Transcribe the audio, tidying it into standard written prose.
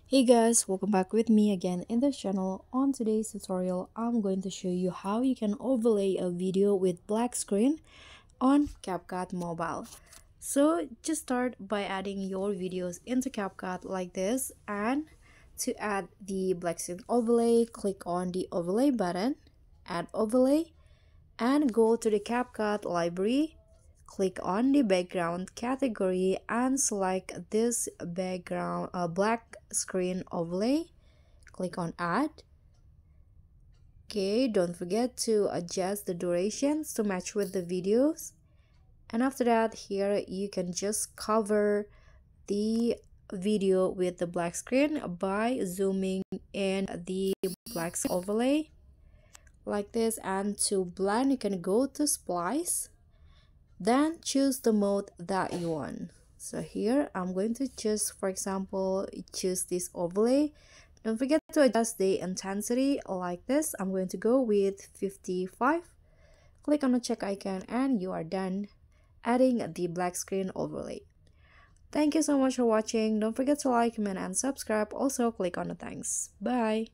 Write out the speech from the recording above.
Hey guys, welcome back with me again in this channel. On today's tutorial, I'm going to show you how you can overlay a video with black screen on CapCut mobile. So just start by adding your videos into CapCut like this, and to add the black screen overlay, click on the overlay button, add overlay, and go to the CapCut library. Click on the background category and select this background black screen overlay. Click on add. Okay, don't forget to adjust the durations to match with the videos. And after that, here you can just cover the video with the black screen by zooming in the black screen overlay like this. And to blend, you can go to splice, then choose the mode that you want. So here I'm going to just, for example, choose this overlay. Don't forget to adjust the intensity like this. I'm going to go with 55. Click on the check icon and you are done adding the black screen overlay. Thank you so much for watching. Don't forget to like, comment, and subscribe. Also click on the thanks. Bye.